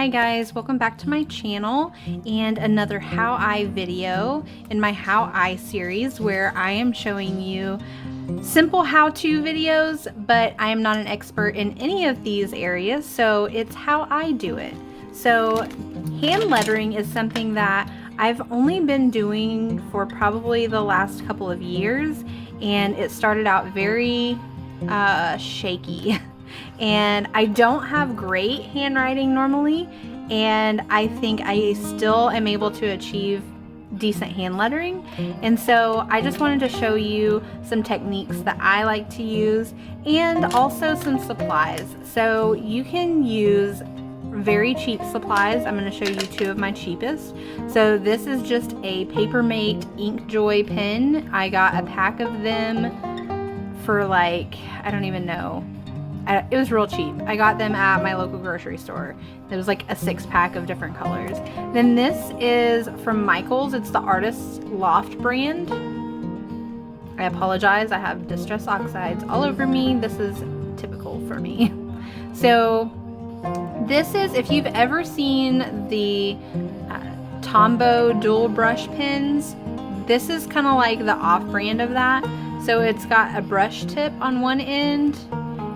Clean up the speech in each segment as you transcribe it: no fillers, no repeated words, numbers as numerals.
Hi guys, welcome back to my channel and another How I video in my How I series where I am showing you simple how-to videos, but I am not an expert in any of these areas, so it's how I do it. So hand lettering is something that I've only been doing for probably the last couple of years, and it started out very shaky. And I don't have great handwriting normally, and I think I still am able to achieve decent hand lettering. And so I just wanted to show you some techniques that I like to use and also some supplies. So you can use very cheap supplies. I'm going to show you two of my cheapest. So this is just a Papermate Ink Joy pen. I got a pack of them for like, I don't even know. It was real cheap. I got them at my local grocery store. It was like a 6-pack of different colors. Then this is from Michaels. It's the Artist's Loft brand. I apologize. I have Distress Oxides all over me. This is typical for me. So this is, if you've ever seen the Tombow dual brush pens, this is kind of like the off-brand of that. So it's got a brush tip on one end,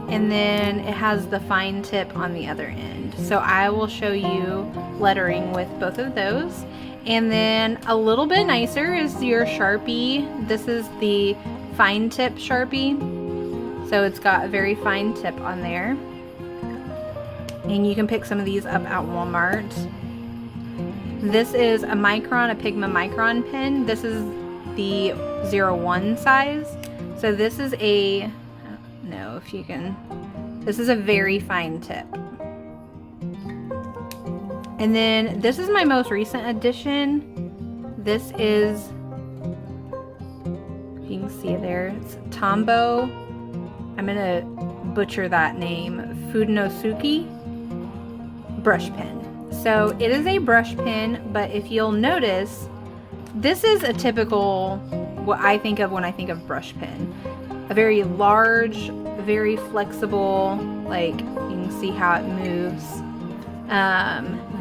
and then it has the fine tip on the other end. So I will show you lettering with both of those. And then a little bit nicer is your Sharpie. This is the fine tip Sharpie. So it's got a very fine tip on there. And you can pick some of these up at Walmart. This is a Micron, a Pigma Micron pen. This is the 01 size. So this is a, know if you can, this is a very fine tip. And then this is my most recent addition. This is, if you can see there, it's Tombow, I'm gonna butcher that name, Fudenosuke brush pen. So it is a brush pen, but if you'll notice, this is a typical, what I think of when I think of brush pen. A very large, very flexible, like you can see how it moves.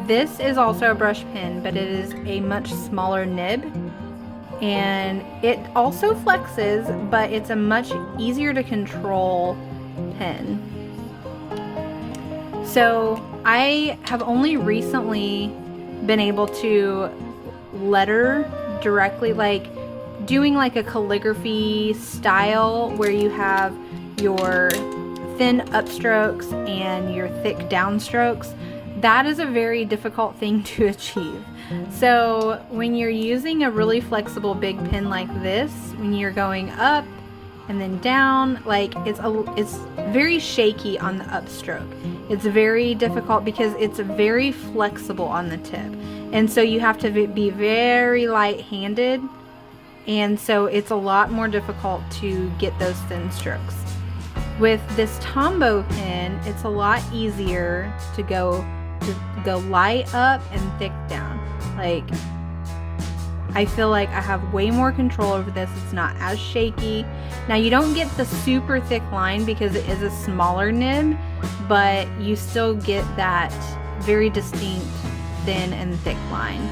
This is also a brush pen, but it is a much smaller nib, and it also flexes, but it's a much easier to control pen. So I have only recently been able to letter directly, like doing like a calligraphy style where you have your thin upstrokes and your thick downstrokes. That is a very difficult thing to achieve. So when you're using a really flexible big pen like this, when you're going up and then down, like it's very shaky on the upstroke. It's very difficult because it's very flexible on the tip. And so you have to be very light-handed, and so it's a lot more difficult to get those thin strokes. With this Tombow pen, it's a lot easier to go light up and thick down. Like, I feel like I have way more control over this. It's not as shaky. Now you don't get the super thick line because it is a smaller nib, but you still get that very distinct thin and thick line.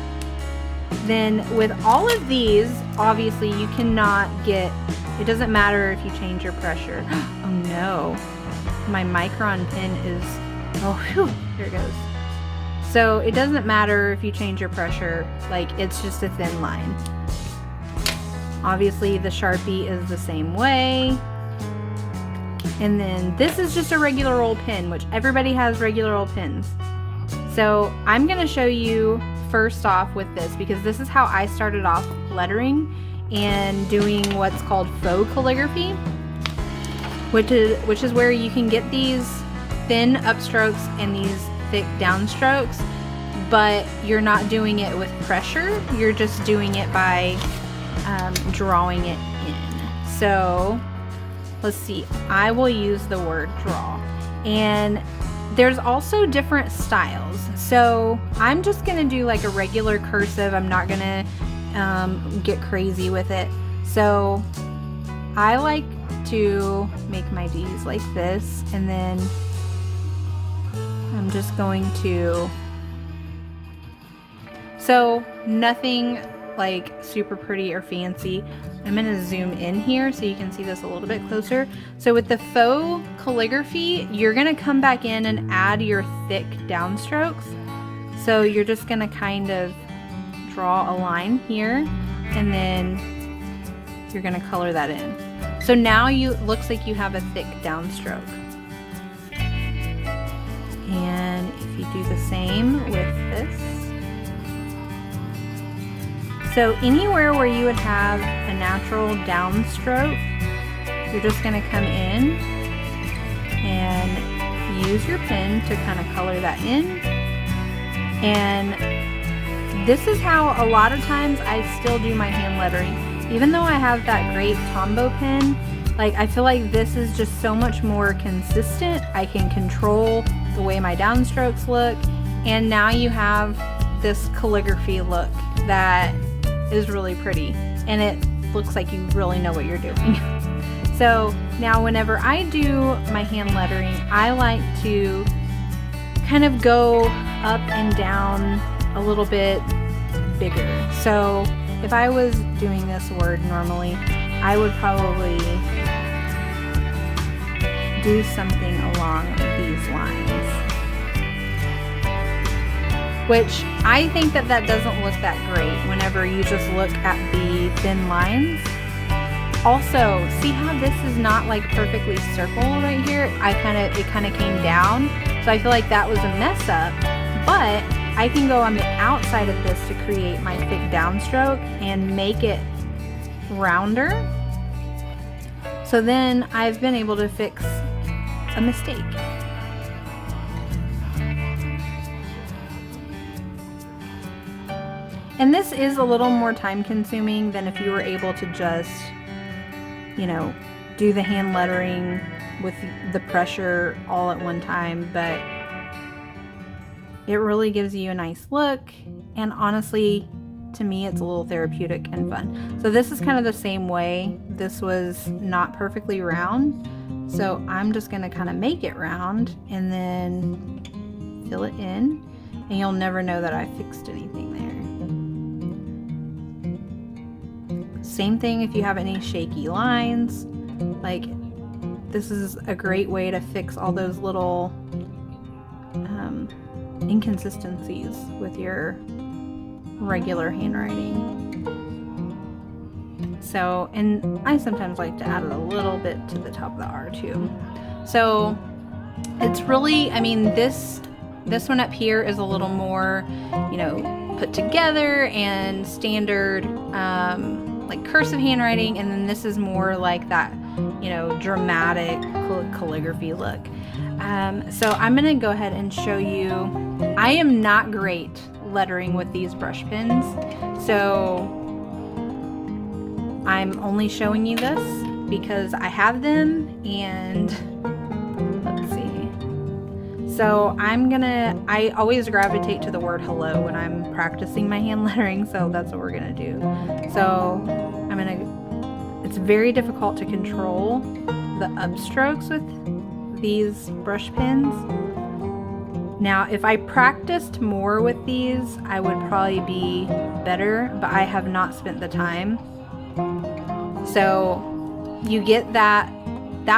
Then with all of these, obviously you cannot get, it doesn't matter if you change your pressure. Oh no, my Micron pen is, oh whew, here it goes. So it doesn't matter if you change your pressure, like it's just a thin line. Obviously the Sharpie is the same way. And then this is just a regular old pen, which everybody has regular old pens. So I'm gonna show you first off with this, because this is how I started off lettering and doing what's called faux calligraphy, which is where you can get these thin upstrokes and these thick downstrokes, but you're not doing it with pressure. You're just doing it by drawing it in. So let's see, I will use the word draw. And there's also different styles. So I'm just gonna do like a regular cursive. I'm not gonna get crazy with it. So I like to make my D's like this, and then I'm just going to So nothing like super pretty or fancy. I'm going to zoom in here so you can see this a little bit closer. So with the faux calligraphy, you're going to come back in and add your thick downstrokes. So you're just going to kind of draw a line here, and then you're going to color that in. So now looks like you have a thick downstroke. And if you do the same with this. So anywhere where you would have a natural downstroke, you're just going to come in and use your pen to kind of color that in. And this is how a lot of times I still do my hand lettering. Even though I have that great Tombow pen, like I feel like this is just so much more consistent. I can control the way my downstrokes look, and now you have this calligraphy look that is really pretty, and it looks like you really know what you're doing. So now whenever I do my hand lettering, I like to kind of go up and down a little bit bigger. So if I was doing this word normally, I would probably do something along these lines, which I think that doesn't look that great whenever you just look at the thin lines. Also, see how this is not like perfectly circle right here? It kind of came down, so I feel like that was a mess up, but I can go on the outside of this to create my thick downstroke and make it rounder. So then I've been able to fix a mistake. And this is a little more time consuming than if you were able to just, you know, do the hand lettering with the pressure all at one time, but it really gives you a nice look, and honestly, to me, it's a little therapeutic and fun. So this is kind of the same way. This was not perfectly round, so I'm just gonna kind of make it round and then fill it in, and you'll never know that I fixed anything there. Same thing if you have any shaky lines. Like, this is a great way to fix all those little inconsistencies with your regular handwriting. So, and I sometimes like to add a little bit to the top of the R too. So it's really, I mean, this one up here is a little more, you know, put together and standard, like cursive handwriting, and then this is more like that, you know, dramatic calligraphy look. So I'm gonna go ahead and show you. I am not great lettering with these brush pens, so I'm only showing you this because I have them, and let's see. So I always gravitate to the word hello when I'm practicing my hand lettering, so that's what we're gonna do. So it's very difficult to control the upstrokes with these brush pens. Now, if I practiced more with these, I would probably be better, but I have not spent the time. So you get that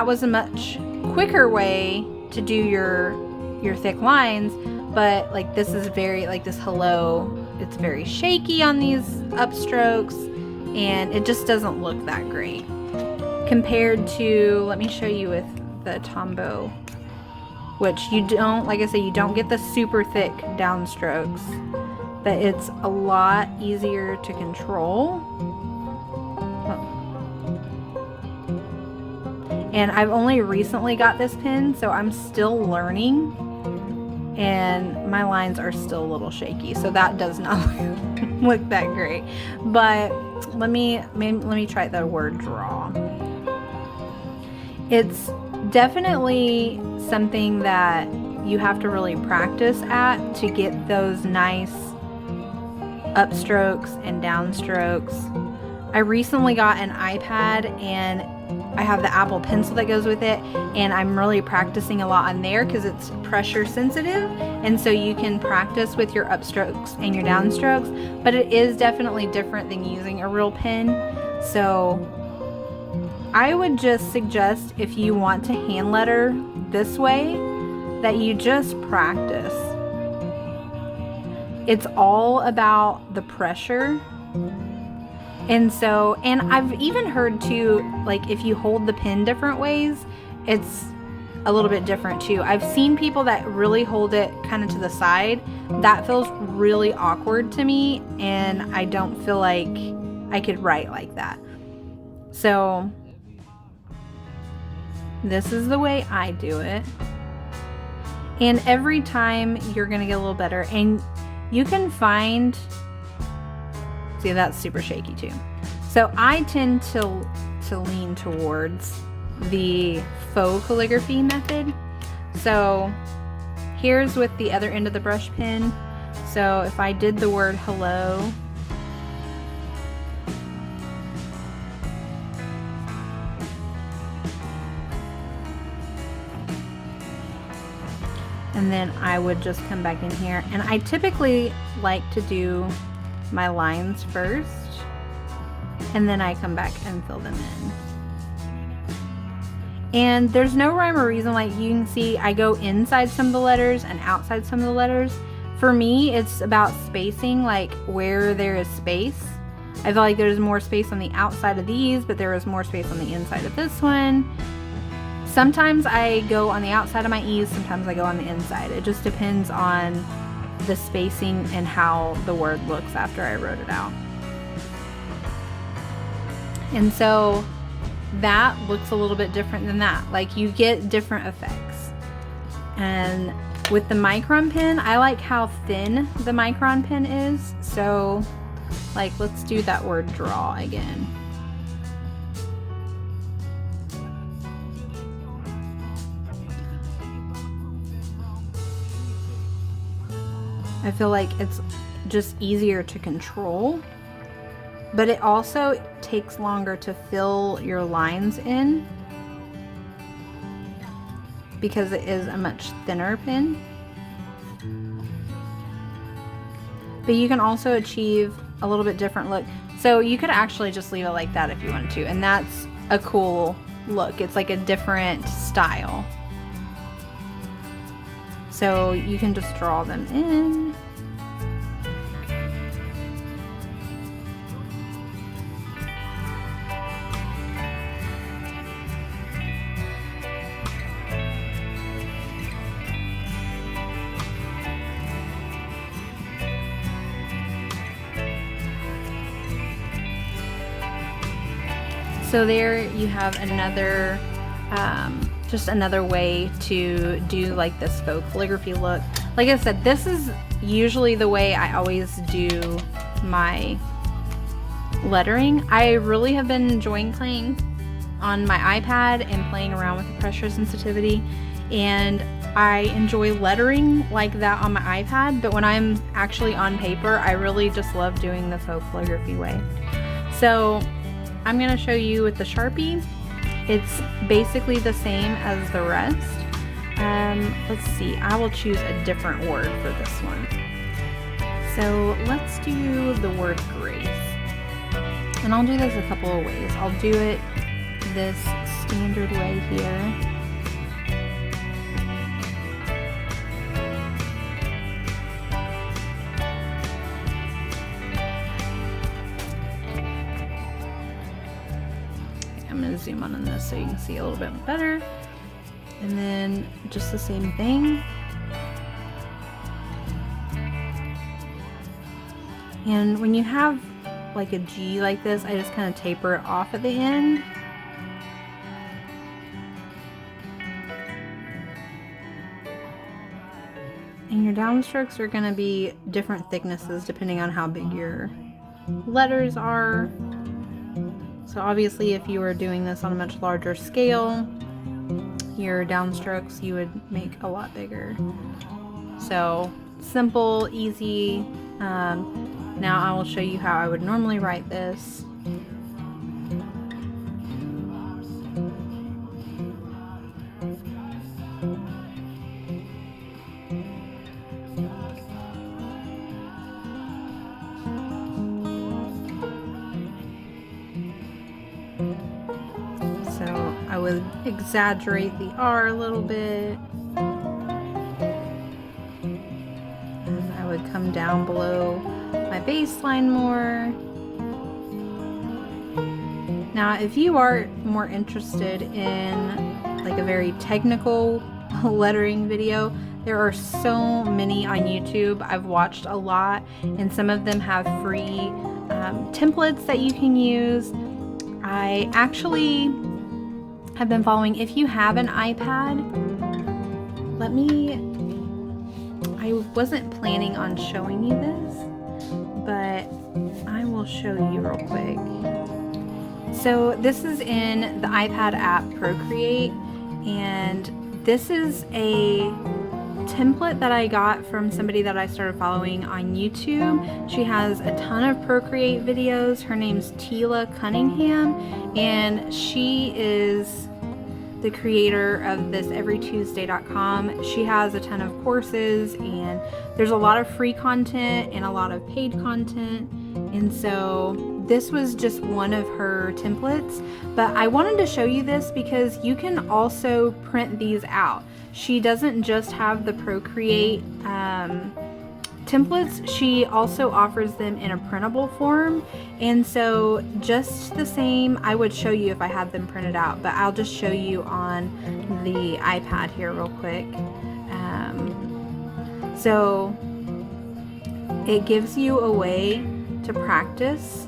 was a much quicker way to do your thick lines, but like this is very, like this hello, it's very shaky on these upstrokes, and it just doesn't look that great compared to, let me show you with the Tombow, which you don't, like I say, you don't get the super thick downstrokes, but it's a lot easier to control. And I've only recently got this pen, so I'm still learning, and my lines are still a little shaky, so that does not look that great. But let me try the word draw. It's definitely something that you have to really practice at to get those nice upstrokes and downstrokes. I recently got an iPad, and I have the Apple Pencil that goes with it, and I'm really practicing a lot on there because it's pressure sensitive, and so you can practice with your upstrokes and your downstrokes, but it is definitely different than using a real pen. So I would just suggest, if you want to hand letter this way, that you just practice. It's all about the pressure. And I've even heard too, like if you hold the pen different ways, it's a little bit different too. I've seen people that really hold it kind of to the side. That feels really awkward to me, and I don't feel like I could write like that. So this is the way I do it. And every time you're gonna get a little better, and you can find, see, that's super shaky too. So I tend to lean towards the faux calligraphy method. So here's with the other end of the brush pen. So if I did the word hello, and then I would just come back in here, and I typically like to do my lines first, and then I come back and fill them in. And there's no rhyme or reason. Like you can see, I go inside some of the letters and outside some of the letters. For me, it's about spacing, like where there is space. I feel like there's more space on the outside of these, but there is more space on the inside of this one. Sometimes I go on the outside of my E's, sometimes I go on the inside. It just depends on the spacing and how the word looks after I wrote it out. And so that looks a little bit different than that. Like you get different effects. And with the micron pen, I like how thin the micron pen is. So like, let's do that word draw again. I feel like it's just easier to control, but it also takes longer to fill your lines in because it is a much thinner pen. But you can also achieve a little bit different look. So you could actually just leave it like that if you wanted to, and that's a cool look. It's like a different style. So you can just draw them in. So there you have another, just another way to do like this faux calligraphy look. Like I said, this is usually the way I always do my lettering. I really have been enjoying playing on my iPad and playing around with the pressure sensitivity, and I enjoy lettering like that on my iPad, but when I'm actually on paper, I really just love doing the faux calligraphy way. So I'm going to show you with the Sharpie. It's basically the same as the rest. Let's see, I will choose a different word for this one. So let's do the word grace. And I'll do this a couple of ways. I'll do it this standard way here. I'm going to zoom on this so you can see a little bit better. And then just the same thing. And when you have like a G like this, I just kind of taper it off at the end. And your downstrokes are going to be different thicknesses depending on how big your letters are. So obviously if you were doing this on a much larger scale, your downstrokes you would make a lot bigger. So simple, easy. Now I will show you how I would normally write this. would exaggerate the R a little bit. And I would come down below my baseline more. Now, if you are more interested in like a very technical lettering video, there are so many on YouTube. I've watched a lot, and some of them have free templates that you can use. I actually have been following, if you have an iPad, I wasn't planning on showing you this, but I will show you real quick. So this is in the iPad app Procreate, and this is a template that I got from somebody that I started following on YouTube. She has a ton of Procreate videos. Her name's Tila Cunningham, and she is the creator of this everytuesday.com. She has a ton of courses, and there's a lot of free content and a lot of paid content, and so this was just one of her templates. But I wanted to show you this because you can also print these out. She doesn't just have the Procreate templates, she also offers them in a printable form. And so just the same, I would show you if I had them printed out, but I'll just show you on the iPad here real quick. So it gives you a way to practice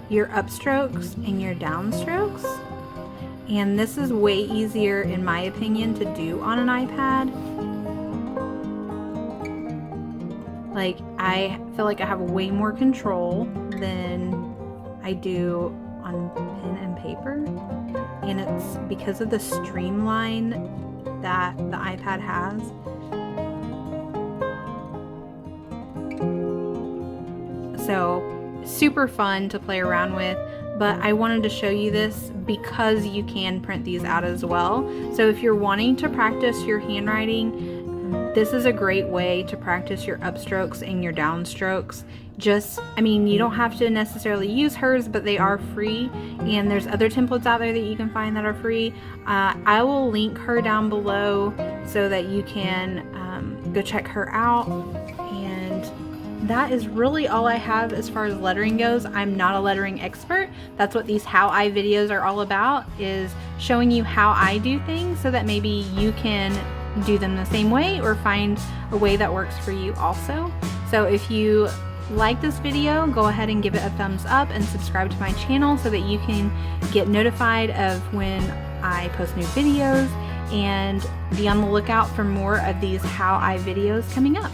your upstrokes and your downstrokes. And this is way easier, in my opinion, to do on an iPad. Like, I feel like I have way more control than I do on pen and paper. And it's because of the streamline that the iPad has. So, super fun to play around with. But I wanted to show you this because you can print these out as well. So if you're wanting to practice your handwriting, this is a great way to practice your upstrokes and your downstrokes. You don't have to necessarily use hers, but they are free, and there's other templates out there that you can find that are free. I will link her down below so that you can go check her out. That is really all I have as far as lettering goes. I'm not a lettering expert. That's what these how I videos are all about, is showing you how I do things so that maybe you can do them the same way or find a way that works for you also. So if you like this video, go ahead and give it a thumbs up and subscribe to my channel so that you can get notified of when I post new videos, and be on the lookout for more of these how I videos coming up.